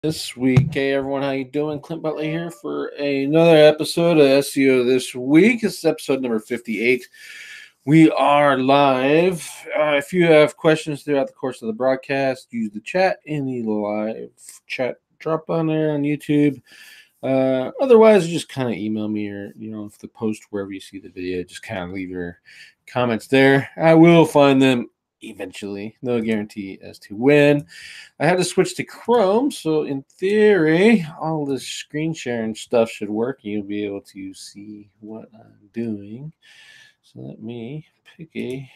This week. Hey everyone, how you doing? Clint Butler here for another episode of SEO This Week. This is episode number 58. We are live. If you have questions throughout the course of the broadcast, use the chat in the live chat drop on there on YouTube. Otherwise, just kind of email me or, if the post wherever you see the video, just kind of leave your comments there. I will find them eventually. No guarantee as to when. I had to switch to Chrome, so in theory, all this screen sharing stuff should work. You'll be able to see what I'm doing. So let me pick a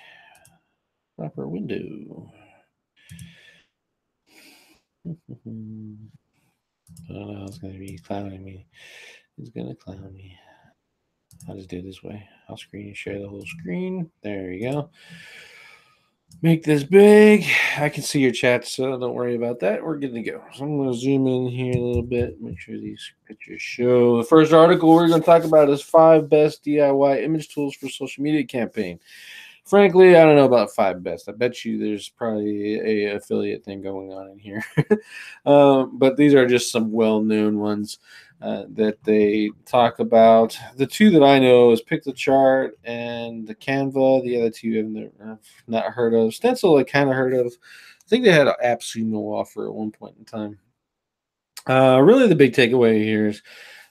proper window. I don't know, it's going to be clowning me. It's going to clown me. I'll just do it this way. I'll screen share the whole screen. There you go. Make this big. I can see your chat, so don't worry about that. We're good to go. So I'm going to zoom in here a little bit, make sure these pictures show. The first article we're going to talk about is 5 best DIY image tools for social media campaign. Frankly, I don't know about 5 best. I bet you there's probably a affiliate thing going on in here. But these are just some well-known ones that they talk about. The 2 that I know is Pick the Chart and the Canva. The other 2 I've not heard of. Stencil I kind of heard of. I think they had an AppSumo offer at one point in time. Really the big takeaway here is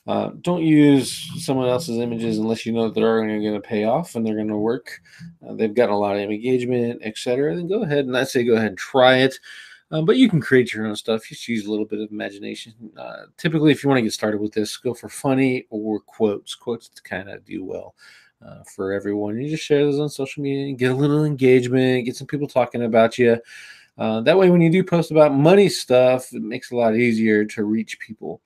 don't use someone else's images unless you know that they're going to pay off and they're going to work. They've gotten a lot of engagement, etc. Then go ahead and try it. But you can create your own stuff. Just use a little bit of imagination. Typically, if you want to get started with this, go for funny or quotes. Quotes kind of do well for everyone. You just share those on social media, get a little engagement, get some people talking about you. That way, when you do post about money stuff, it makes it a lot easier to reach people.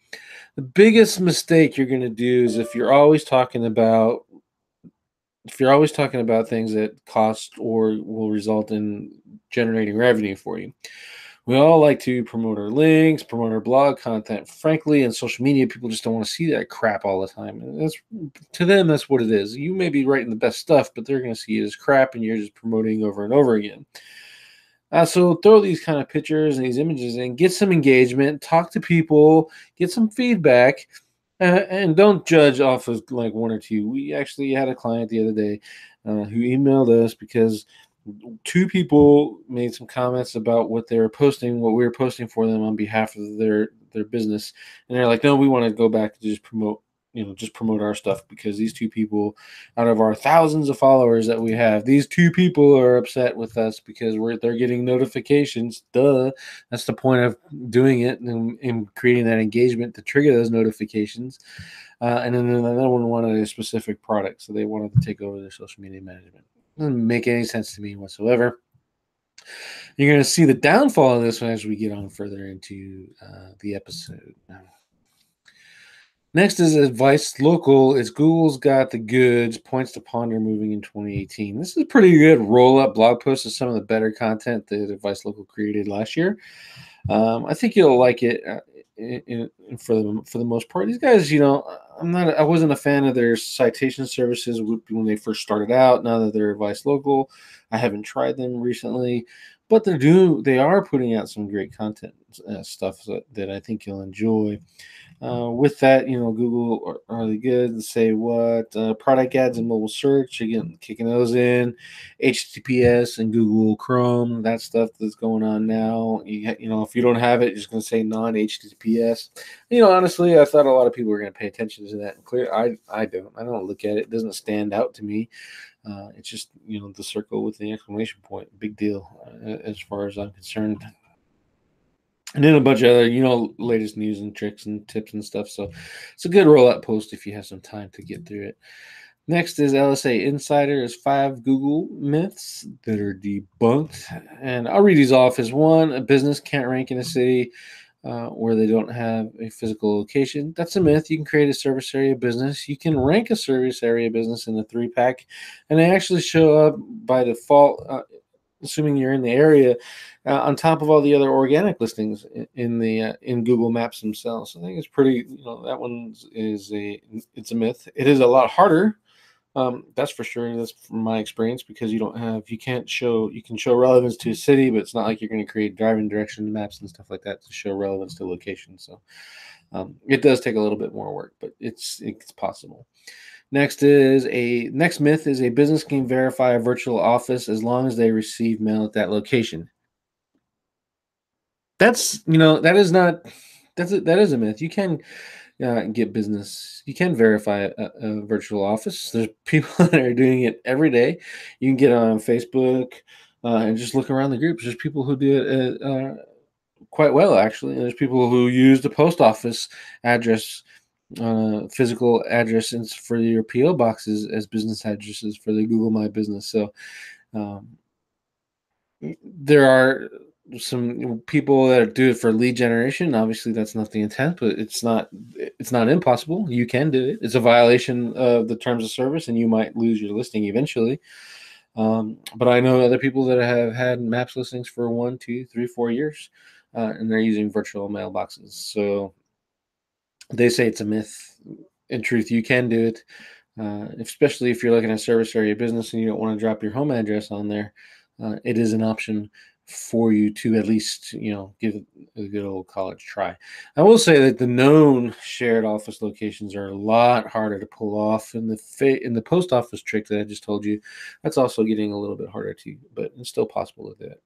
The biggest mistake you're going to do is if you're always talking about things that cost or will result in generating revenue for you. We all like to promote our links, promote our blog content. Frankly, in social media, people just don't want to see that crap all the time. And to them, that's what it is. You may be writing the best stuff, but they're going to see it as crap, and you're just promoting over and over again. So throw these kind of pictures and these images in, get some engagement, talk to people, get some feedback, and don't judge off of like 1 or 2. We actually had a client the other day who emailed us because 2 people made some comments about what we were posting for them on behalf of their business, and they're like, no, we want to go back to just promote our stuff because these 2 people out of our thousands of followers that we have, these 2 people are upset with us because they're getting notifications. Duh. That's the point of doing it and creating that engagement to trigger those notifications. And then another one wanted a specific product, so they wanted to take over their social media management. Doesn't make any sense to me whatsoever. You're going to see the downfall of this one as we get on further into the episode. Next is Advice Local. It's Google's Got the Goods, Points to Ponder Moving in 2018. This is a pretty good roll-up blog post of some of the better content that Advice Local created last year. I think you'll like it for the most part. These guys, I wasn't a fan of their citation services when they first started out. Now that they're Advice Local, I haven't tried them recently, but they are putting out some great content stuff that I think you'll enjoy. With that, Google are really good to say what product ads and mobile search, again, kicking those in, HTTPS and Google Chrome, that stuff that's going on now. If you don't have it, you're just going to say non-HTTPS. Honestly, I thought a lot of people were going to pay attention to that. And I don't look at it. It doesn't stand out to me. It's just, the circle with the exclamation point. Big deal as far as I'm concerned. And then a bunch of other, latest news and tricks and tips and stuff. So it's a good rollout post if you have some time to get through it. Next is LSA Insider is 5 Google myths that are debunked. And I'll read these off as 1. A business can't rank in a city where they don't have a physical location. That's a myth. You can create a service area business. You can rank a service area business in a 3-pack. And they actually show up by default, assuming you're in the area, on top of all the other organic listings in Google Maps themselves. I think it's pretty. That one it's a myth. It is a lot harder That's for sure. That's from my experience because you can show relevance to a city, but it's not like you're going to create driving direction maps and stuff like that to show relevance to location. So it does take a little bit more work, but it's possible. Next myth is a business can verify a virtual office as long as they receive mail at that location. That's that is not that is a myth. You can get business. You can verify a virtual office. There's people that are doing it every day. You can get on Facebook and just look around the groups. There's people who do it quite well, actually. And there's people who use the post office address, physical address for your PO boxes as business addresses for the Google My Business. So um, there are some people that do it for lead generation. Obviously, that's not the intent, but it's not impossible. You can do it. It's a violation of the terms of service, and you might lose your listing eventually. But I know other people that have had Maps listings for 1, 2, 3, 4 years, and they're using virtual mailboxes. So they say it's a myth. In truth, you can do it, especially if you're looking at service area business and you don't want to drop your home address on there. It is an option for you to at least give it a good old college try. I will say that the known shared office locations are a lot harder to pull off, in the post office trick that I just told you. That's also getting a little bit harder too, but it's still possible to do it.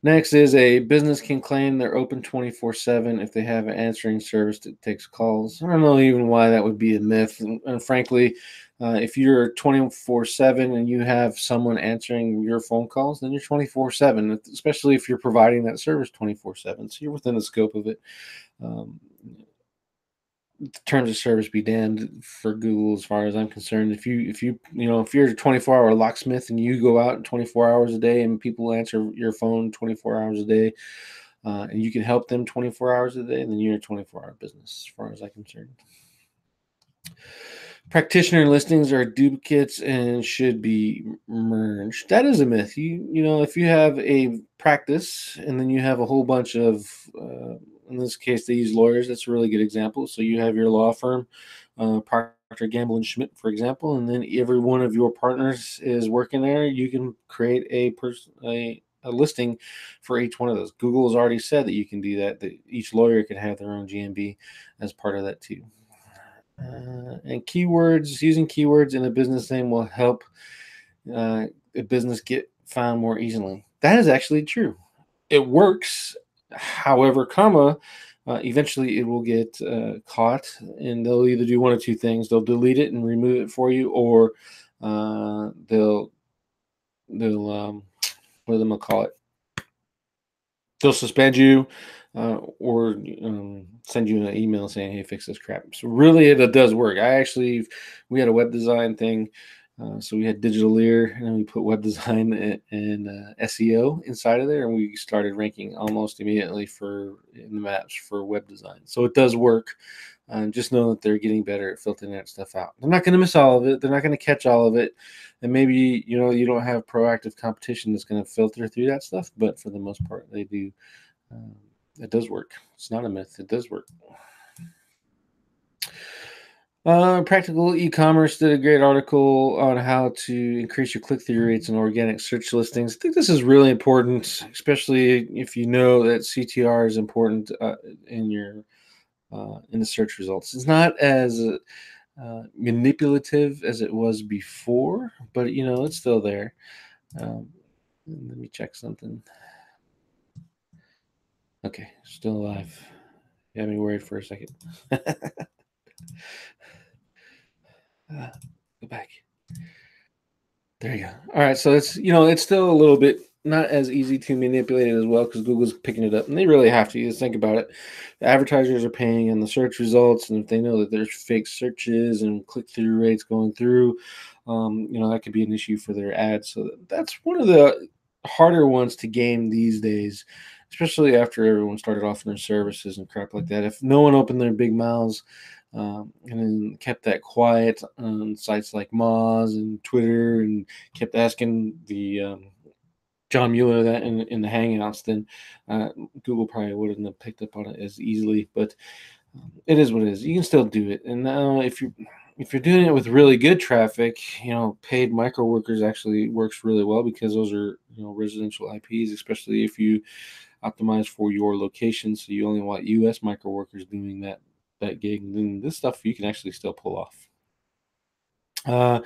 Next is a business can claim they're open 24/7 if they have an answering service that takes calls. I don't know even why that would be a myth. And frankly, if you're 24/7 and you have someone answering your phone calls, then you're 24/7, especially if you're providing that service 24/7. So you're within the scope of it. Um, Terms of service be damned for Google as far as I'm concerned. If you're a 24-hour locksmith and you go out 24 hours a day and people answer your phone 24 hours a day, and you can help them 24 hours a day, then you're a 24-hour business as far as I'm concerned. Practitioner listings are duplicates and should be merged. That is a myth. If you have a practice and then you have a whole bunch of, in this case, they use lawyers. That's a really good example. So you have your law firm, Procter Gamble and Schmidt, for example, and then every one of your partners is working there. You can create a listing for each one of those. Google has already said that you can do that. That each lawyer can have their own GMB as part of that too. And using keywords in a business name will help a business get found more easily. That is actually true. It works. However, eventually it will get caught, and they'll either do one of two things: they'll delete it and remove it for you, or they'll what do they call it? They'll suspend you, or send you an email saying, "Hey, fix this crap." So really, it does work. We had a web design thing, so we had Digitaleer, and then we put web design and SEO inside of there, and we started ranking almost immediately in the maps for web design. So it does work. Just know that they're getting better at filtering that stuff out. They're not going to miss all of it. They're not going to catch all of it. And maybe, you don't have proactive competition that's going to filter through that stuff. But for the most part, they do. It does work. It's not a myth. It does work. Practical ECommerce did a great article on how to increase your click-through rates and organic search listings. I think this is really important, especially if you know that CTR is important in the search results. It's not as manipulative as it was before, but it's still there. Let me check something. Okay, still alive. You had me worried for a second. Go back. There you go. All right, so it's still a little bit not as easy to manipulate it as well because Google's picking it up, and they really have to. Just think about it. The advertisers are paying in the search results, and if they know that there's fake searches and click-through rates going through, that could be an issue for their ads. So that's one of the harder ones to game these days, especially after everyone started offering their services and crap like that. If no one opened their big mouths and then kept that quiet on sites like Moz and Twitter, and kept asking the John Mueller that in the Hangouts, then Google probably wouldn't have picked up on it as easily. But It is what it is. You can still do it. And now if you're doing it with really good traffic, paid micro workers actually works really well because those are, residential IPs, especially if you optimize for your location. So you only want US micro workers doing that gig. And then this stuff you can actually still pull off. Uh,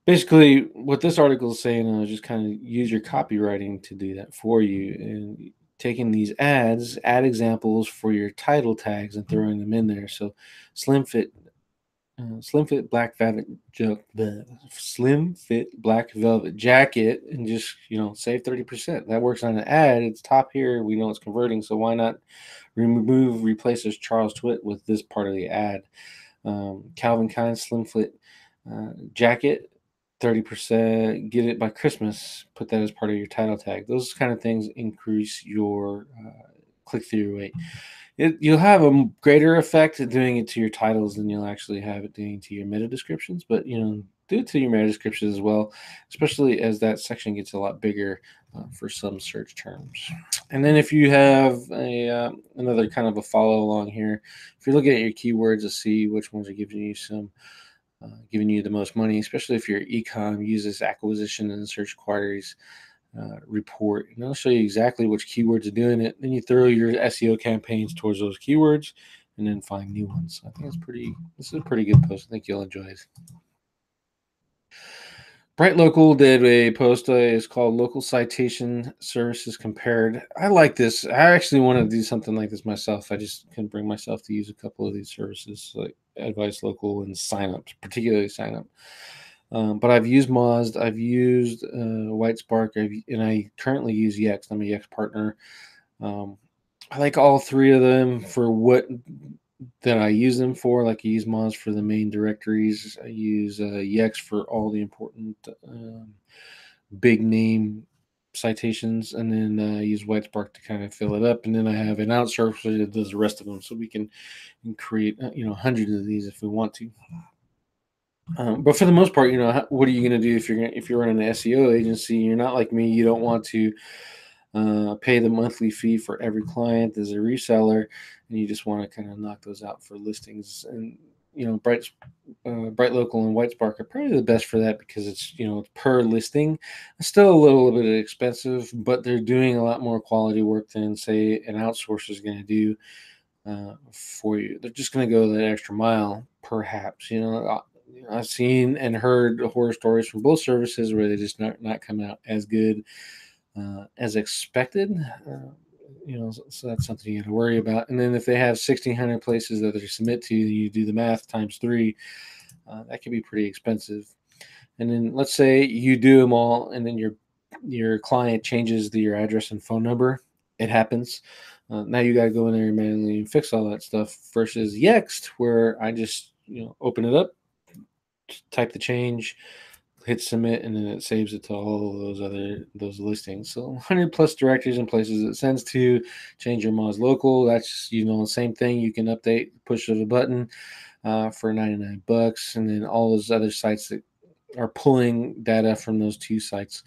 Basically, what this article is saying is just kind of use your copywriting to do that for you, and taking these ads, add examples for your title tags and throwing them in there. So, slim fit, slim fit black velvet, the slim fit black velvet jacket, and just save 30%. That works on an ad. It's top here. We know it's converting, so why not replaces Charles Twitt with this part of the ad. Calvin Klein slim fit jacket, 30%. Get it by Christmas. Put that as part of your title tag. Those kind of things increase your click through rate. You'll have a greater effect at doing it to your titles than you'll actually have it doing to your meta descriptions. But do it to your meta descriptions as well, especially as that section gets a lot bigger for some search terms. And then if you have another kind of a follow along here, if you're looking at your keywords to see which ones are giving you the most money, especially if your ecom uses acquisition and search queries report, and it'll show you exactly which keywords are doing it. Then you throw your SEO campaigns towards those keywords, and then find new ones. I think this is a pretty good post. I think you'll enjoy it. Bright Local did a post. It's called "Local Citation Services Compared." I like this. I actually want to do something like this myself. I just couldn't bring myself to use a couple of these services, like Advice Local and Signups, particularly Signup. But I've used Moz, I've used Whitespark, and I currently use Yext. I'm a Yext partner. I like all three of them for what that I use them for. Like I use Moz for the main directories. I use Yext for all the important big name citations, and then I use Whitespark to kind of fill it up. And then I have an outsourcer that does the rest of them, so we can create hundreds of these if we want to. But for the most part, what are you going to do if you're running an SEO agency? You're not like me. You don't want to pay the monthly fee for every client as a reseller, and you just want to kind of knock those out for listings. And Bright Local and Whitespark are probably the best for that because it's it's per listing. It's still a little bit expensive, but they're doing a lot more quality work than say an outsourcer is going to do for you. They're just going to go that extra mile, perhaps. I've seen and heard horror stories from both services where they just not come out as good as expected. So that's something you got to worry about. And then if they have 1,600 places that they submit to, you do the math times 3. That can be pretty expensive. And then let's say you do them all, and then your client changes your address and phone number. It happens. Now you got to go in there manually and fix all that stuff. Versus Yext, where I just open it up, type the change, hit submit, and then it saves it to all of those listings. So 100 plus directories and places it sends to. Change your Moz local. That's the same thing. You can update, push of a button for $99, and then all those other sites that are pulling data from those two sites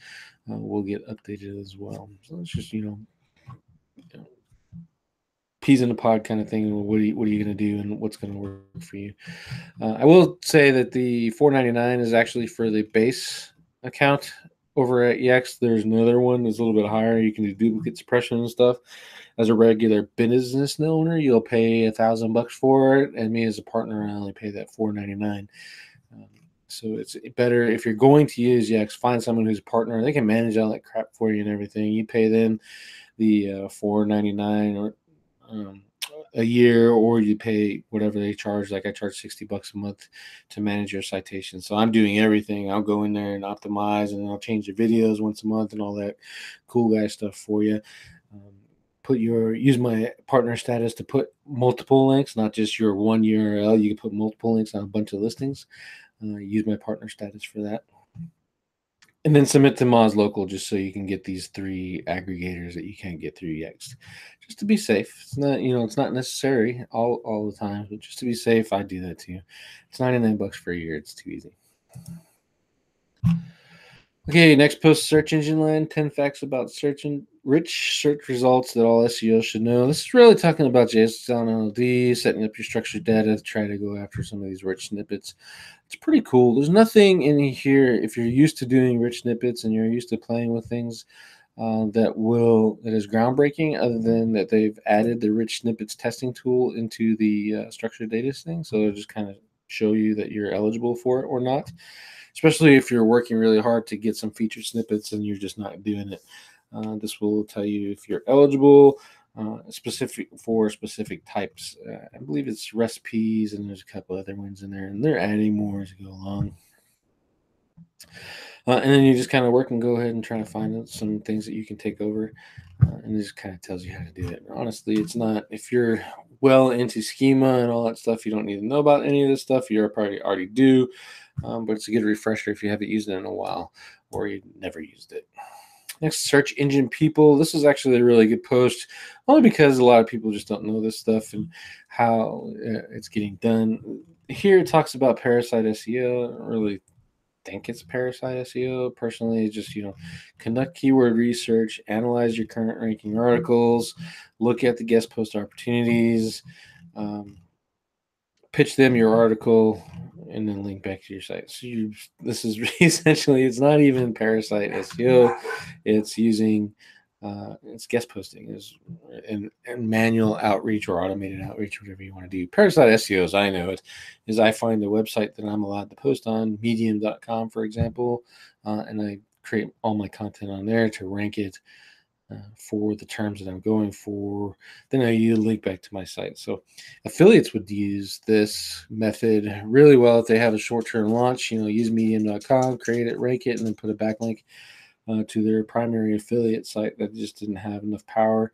will get updated as well. So it's just peas in the pod kind of thing. What are you going to do, and what's going to work for you? I will say that the $4.99 is actually for the base account over at Yext. There's another one that's a little bit higher. You can do duplicate suppression and stuff. As a regular business owner, you'll pay $1,000 for it, and me as a partner, I only pay that $4.99. So it's better if you're going to use Yext, find someone who's a partner. They can manage all that crap for you and everything. You pay them the $4.99 or a year, or you pay whatever they charge. Like I charge $60 a month to manage your citation. So I'm doing everything. I'll go in there and optimize, and I'll change your videos once a month and all that cool guy stuff for you. Use my partner status to put multiple links, not just your one URL. You can put multiple links on a bunch of listings. Use my partner status for that. And then submit to Moz Local just so you can get these 3 aggregators that you can't get through Yext. Just to be safe. It's not, it's not necessary all the time, but just to be safe, I do that too. It's $99 for a year. It's too easy. Okay, next post, search engine land. 10 facts about search rich search results that all SEOs should know. This is really talking about JSON LD, setting up your structured data to try to go after some of these rich snippets. It's pretty cool. There's nothing in here, if you're used to doing rich snippets and you're used to playing with things, that is groundbreaking, other than that they've added the rich snippets testing tool into the structured data thing. So it'll just kind of show you that you're eligible for it or not, especially if you're working really hard to get some featured snippets and you're just not doing it. This will tell you if you're eligible, specific types. I believe it's recipes, and there's a couple other ones in there, and they're adding more as you go along. And then you just kind of work and go ahead and try to find some things that you can take over. And it just kind of tells you how to do it. Honestly, it's not, if you're well into schema and all that stuff, you don't need to know about any of this stuff. You probably already do. But it's a good refresher if you haven't used it in a while or you never used it. Next, search engine people. This is actually a really good post, only because a lot of people just don't know this stuff and how it's getting done. Here it talks about parasite SEO. I don't really think it's parasite SEO. Personally, just, conduct keyword research, analyze your current ranking articles, look at the guest post opportunities, pitch them your article, and then link back to your site. So this is essentially, it's not even parasite SEO. It's using it's guest posting and manual outreach or automated outreach, whatever you want to do. Parasite SEO, as I know it, is I find a website that I'm allowed to post on, medium.com, for example, and I create all my content on there to rank it for the terms that I'm going for. Then I use a link back to my site. So affiliates would use this method really well if they have a short-term launch. Use medium.com, create it, rank it, and then put a backlink to their primary affiliate site that just didn't have enough power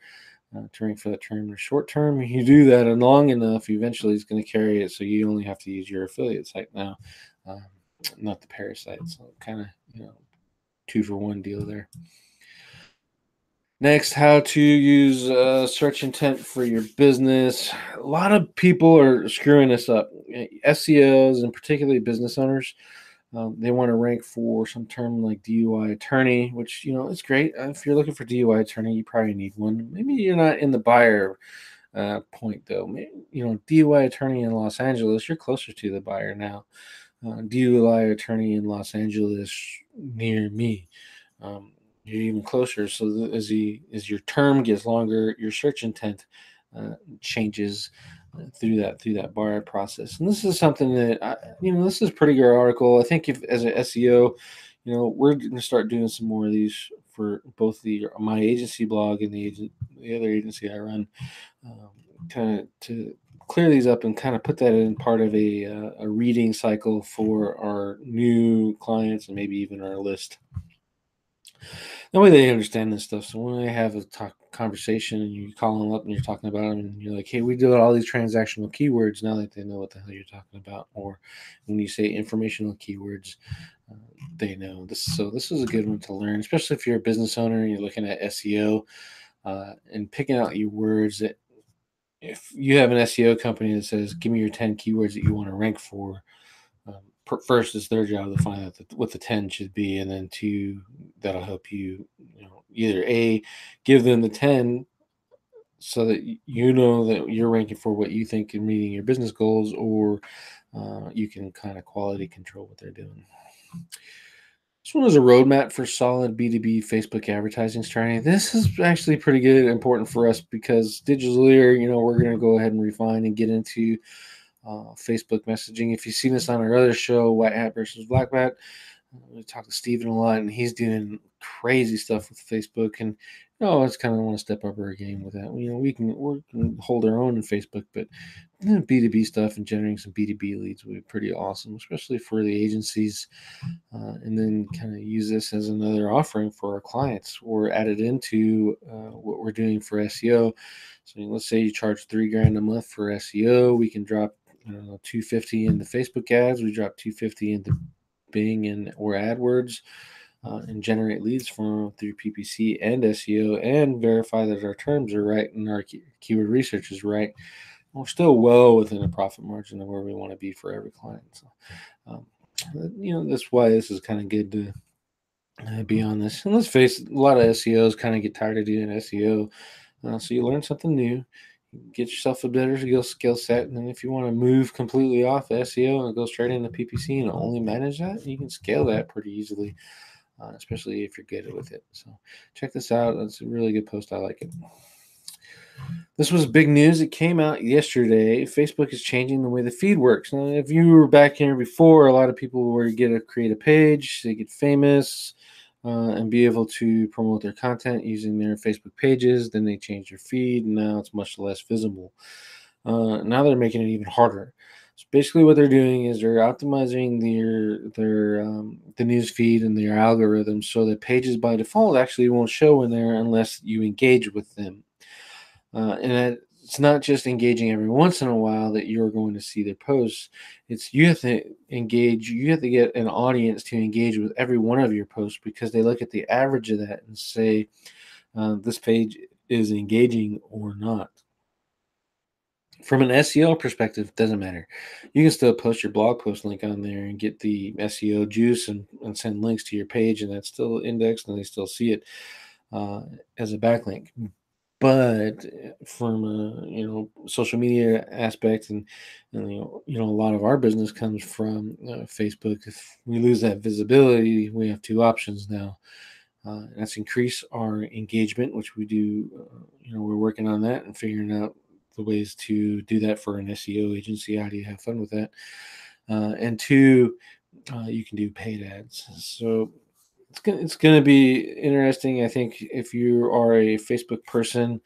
to rank for that term. Or short term, you do that and long enough, eventually it's going to carry it. So you only have to use your affiliate site now, not the parasite. So kind of 2-for-1 deal there. Next, how to use search intent for your business. A lot of people are screwing this up. SEOs and particularly business owners, they want to rank for some term like DUI attorney, which, it's great. If you're looking for DUI attorney, you probably need one. Maybe you're not in the buyer point, though. Maybe, DUI attorney in Los Angeles, you're closer to the buyer now. DUI attorney in Los Angeles near me. You're even closer. So as your term gets longer, your search intent changes through that bar process. And this is something that this is a pretty good article. I think if as an SEO, we're going to start doing some more of these for both my agency blog and the other agency I run, kind of to clear these up and kind of put that in part of a reading cycle for our new clients and maybe even our list. That way they understand this stuff. So when they have a conversation and you call them up and you're talking about them and you're like, hey, we do all these transactional keywords, now that they know what the hell you're talking about. Or when you say informational keywords, they know this. So this is a good one to learn, especially if you're a business owner and you're looking at SEO and picking out your words. That if you have an SEO company that says, give me your 10 keywords that you want to rank for, first, it's their job to find out what the 10 should be, and then 2, that'll help you, either A, give them the 10 so that you know that you're ranking for what you think and meeting your business goals, or you can kind of quality control what they're doing. This one is a roadmap for solid B2B Facebook advertising strategy. This is actually pretty good and important for us because Digitaleer, we're going to go ahead and refine and get into Facebook messaging. If you've seen us on our other show, White Hat versus Black Hat, we talk to Steven a lot, and he's doing crazy stuff with Facebook. And it's kind of want to step up our game with that. We can hold our own in Facebook, but B2B stuff and generating some B2B leads would be pretty awesome, especially for the agencies. And then kind of use this as another offering for our clients or add it into what we're doing for SEO. So let's say you charge $3,000 a month for SEO, we can drop $250 into Facebook ads. We drop $250 into Bing or AdWords, and generate leads through PPC and SEO, and verify that our terms are right and our keyword research is right. We're still well within a profit margin of where we want to be for every client. So, that's why this is kind of good to beyond this. And let's face it, a lot of SEOs kind of get tired of doing SEO. So you learn something new, get yourself a better skill set. And then if you want to move completely off SEO and go straight into PPC and only manage that, you can scale that pretty easily, especially if you're good with it. So check this out. It's a really good post. I like it. This was big news. It came out yesterday. Facebook is changing the way the feed works. Now, if you were back here before, a lot of people were create a page, they get famous, and be able to promote their content using their Facebook pages. Then they change their feed, and now it's much less visible. Now they're making it even harder. So basically, what they're doing is they're optimizing their the news feed and their algorithms so that pages by default actually won't show in there unless you engage with them. And it's not just engaging every once in a while that you're going to see their posts. It's you have to engage. You have to get an audience to engage with every one of your posts because they look at the average of that and say this page is engaging or not. From an SEO perspective, it doesn't matter. You can still post your blog post link on there and get the SEO juice and send links to your page, and that's still indexed and they still see it as a backlink. But from a social media aspect, and a lot of our business comes from Facebook. If we lose that visibility, we have two options now. And that's increase our engagement, which we do. We're working on that and figuring out the ways to do that for an SEO agency. How do you have fun with that? And two, you can do paid ads. So it's gonna be interesting. I think if you are a Facebook person,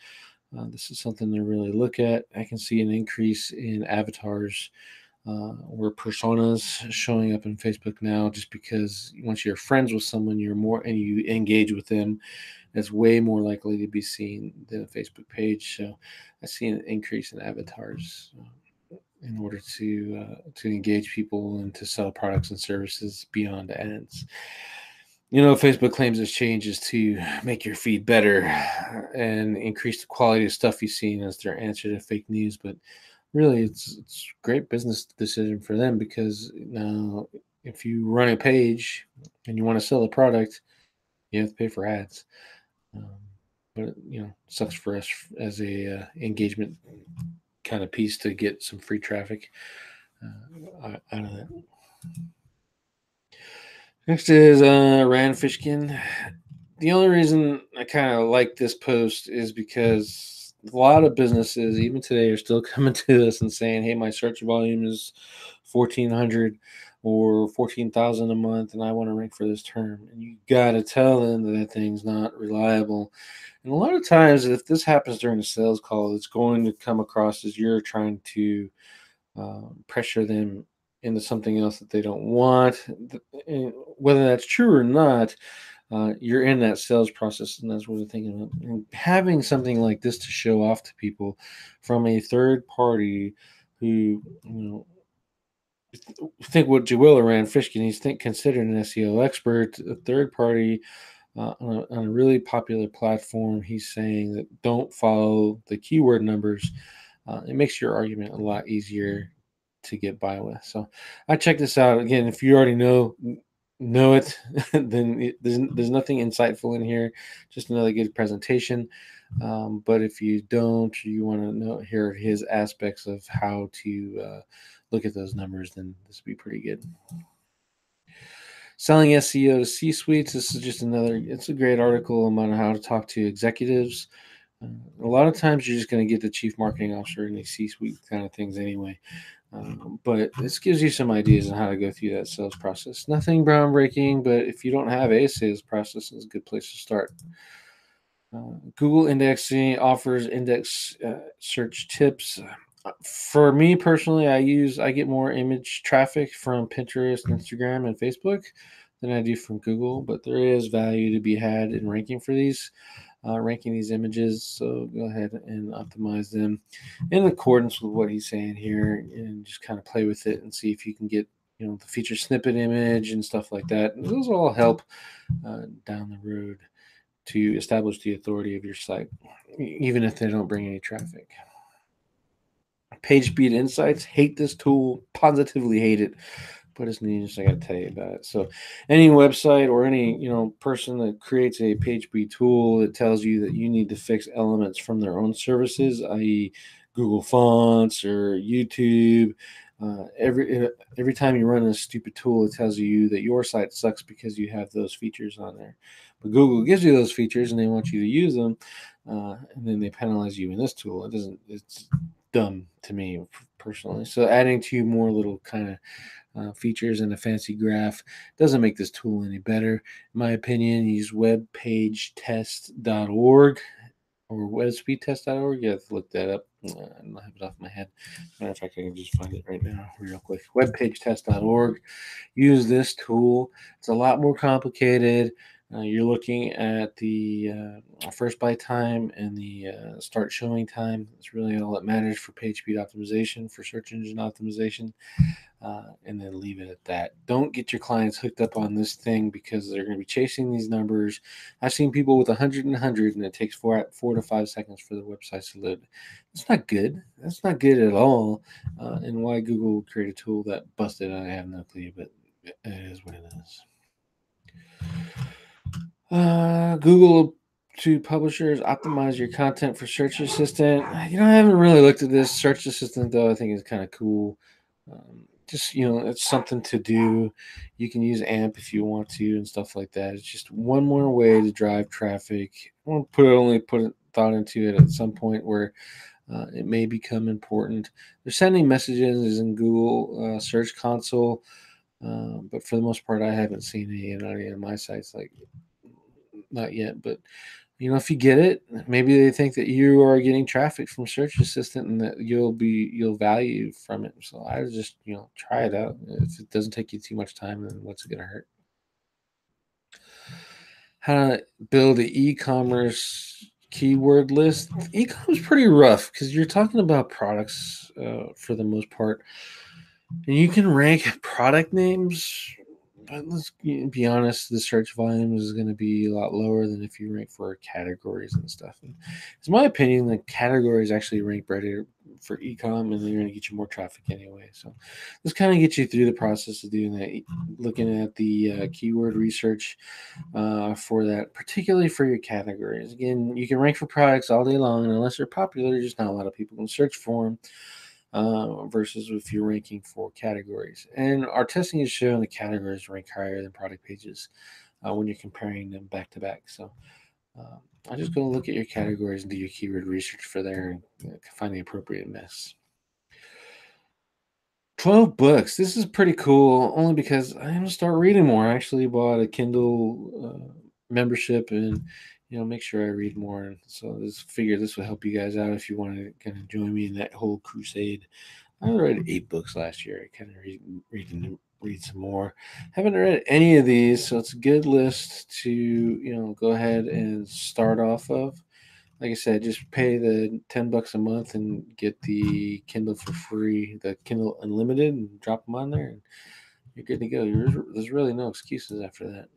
this is something to really look at. I can see an increase in avatars or personas showing up in Facebook now, just because once you're friends with someone, you're more and you engage with them, it's way more likely to be seen than a Facebook page. So I see an increase in avatars in order to engage people and to sell products and services beyond ads. Facebook claims this change is to make your feed better and increase the quality of stuff you see as their answer to fake news. But really, it's a great business decision for them because now if you run a page and you want to sell a product, you have to pay for ads. Um, but sucks for us as a engagement kind of piece to get some free traffic out of that. Next is Rand Fishkin. The only reason I kind of like this post is because a lot of businesses, even today, are still coming to us and saying, "Hey, my search volume is 1,400 or 14,000 a month, and I want to rank for this term." And you got to tell them that that thing's not reliable. And a lot of times, if this happens during a sales call, it's going to come across as you're trying to pressure them into something else that they don't want. And whether that's true or not, you're in that sales process, and that's what I'm thinking about. And having something like this to show off to people from a third party who, think what Joel Rand Fishkin, he's considered an SEO expert, a third party on a really popular platform. He's saying that don't follow the keyword numbers. It makes your argument a lot easier to get by with. So I check this out again. If you already know it, then there's nothing insightful in here. Just another good presentation. But if you don't, you want to hear his aspects of how to look at those numbers, then this would be pretty good. Selling SEO to C-suites. This is just it's a great article on how to talk to executives. A lot of times you're just going to get the chief marketing officer and the C-suite kind of things anyway. But this gives you some ideas on how to go through that sales process. Nothing groundbreaking, but if you don't have a sales process, it's a good place to start. Google indexing offers index search tips. For me personally, I get more image traffic from Pinterest, Instagram, and Facebook than I do from Google, but there is value to be had in ranking for these. Ranking these images, so go ahead and optimize them in accordance with what he's saying here, and just kind of play with it and see if you can get the feature snippet image and stuff like that. And those all help down the road to establish the authority of your site, even if they don't bring any traffic. PageSpeed Insights, hate this tool, positively hate it. but it's neat. Just I got to tell you about it. So, any website or any person that creates a PageSpeed tool that tells you that you need to fix elements from their own services, i.e., Google Fonts or YouTube. Every time you run a stupid tool, it tells you that your site sucks because you have those features on there. But Google gives you those features and they want you to use them, and then they penalize you in this tool. It doesn't. It's dumb to me personally. So adding two more little kind of features and a fancy graph doesn't make this tool any better. In my opinion, use webpagetest.org or webspeedtest.org. You have to look that up. I don't have it off my head. Matter of fact, I can just find it right now real quick. Webpagetest.org. Use this tool. It's a lot more complicated. You're looking at the first byte time and the start showing time. That's really all that matters for page speed optimization, for search engine optimization, and then leave it at that. Don't get your clients hooked up on this thing because they're going to be chasing these numbers. I've seen people with 100 and 100, and it takes 4 to 5 seconds for the website to load. It's not good. That's not good at all. And why Google create a tool that busted, I have no clue, but it is what it is. Google to publishers, optimize your content for search assistant. I haven't really looked at this search assistant though. I think it's kind of cool. Just it's something to do. You can use AMP if you want to and stuff like that. It's just one more way to drive traffic. I won't put thought into it at some point where it may become important. They're sending messages in Google Search Console, but for the most part, I haven't seen any on any of my sites. Like, not yet, but if you get it, maybe they think that you are getting traffic from Search Assistant and that you'll value from it. So I would just try it out. If it doesn't take you too much time, then what's it gonna hurt? How to build an e-commerce keyword list. E-commerce is pretty rough because you're talking about products for the most part, and you can rank product names. But let's be honest, the search volume is going to be a lot lower than if you rank for categories and stuff. And it's my opinion that categories actually rank better for e-com, and they're going to get you more traffic anyway. So this kind of gets you through the process of doing that, looking at the keyword research for that, particularly for your categories. Again, you can rank for products all day long, and unless they're popular, just not a lot of people can search for them. Versus if you're ranking for categories. And our testing has shown the categories rank higher than product pages when you're comparing them back to back. So I'm just going to look at your categories and do your keyword research for there and find the appropriate mix. 12 books. This is pretty cool only because I'm going to start reading more. I actually bought a Kindle membership and make sure I read more. And so this will help you guys out if you want to kind of join me in that whole crusade. I read 8 books last year. I kind of read some more. Haven't read any of these, so it's a good list to go ahead and start off of. Like I said, just pay the $10 a month and get the Kindle for free, the Kindle Unlimited, and drop them on there, and you're good to go. There's really no excuses after that.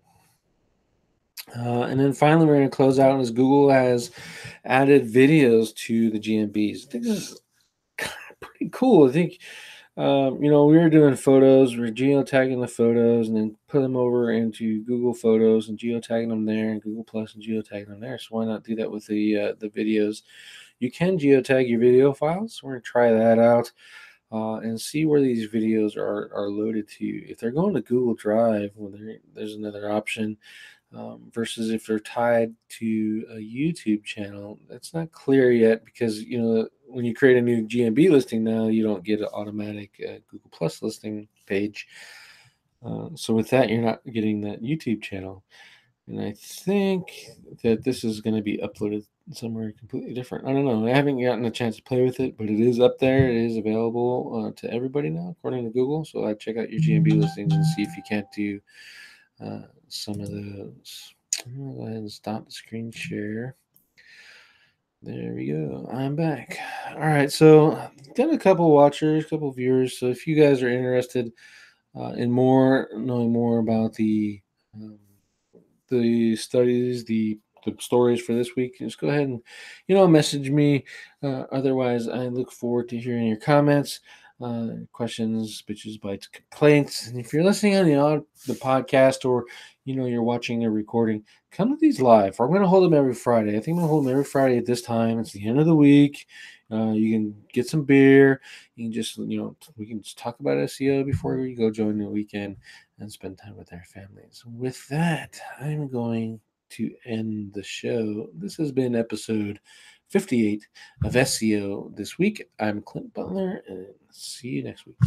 And then finally, we're going to close out as Google has added videos to the GMBs. I think this is kind of pretty cool. I think, we were doing photos, we're geotagging the photos and then put them over into Google Photos and geotagging them there, and Google Plus and geotagging them there. So why not do that with the videos? You can geotag your video files. We're going to try that out. And see where these videos are loaded to. If they're going to Google Drive, well, there's another option. Versus if they're tied to a YouTube channel, that's not clear yet because when you create a new GMB listing now, you don't get an automatic Google Plus listing page. So with that, you're not getting that YouTube channel. And I think that this is going to be uploaded somewhere completely different. I don't know. I haven't gotten a chance to play with it, but it is up there. It is available to everybody now, according to Google. So I'd check out your GMB listings and see if you can't do some of those. I'm going to go ahead and stop the screen share. There we go. I'm back. All right. So got a couple watchers, a couple viewers. So if you guys are interested in knowing more about the studies, the stories for this week, just go ahead and message me. Otherwise, I look forward to hearing your comments. questions, bitches, bites, complaints. And if you're listening on the podcast, or you're watching a recording, come to these live. I'm going to hold them every Friday. I think I'm going to hold them every Friday at this time. It's the end of the week. You can get some beer. You can just we can just talk about SEO before you go join the weekend and spend time with our families. With that, I'm going to end the show. This has been episode 58 of SEO This Week. I'm Clint Butler, and see you next week.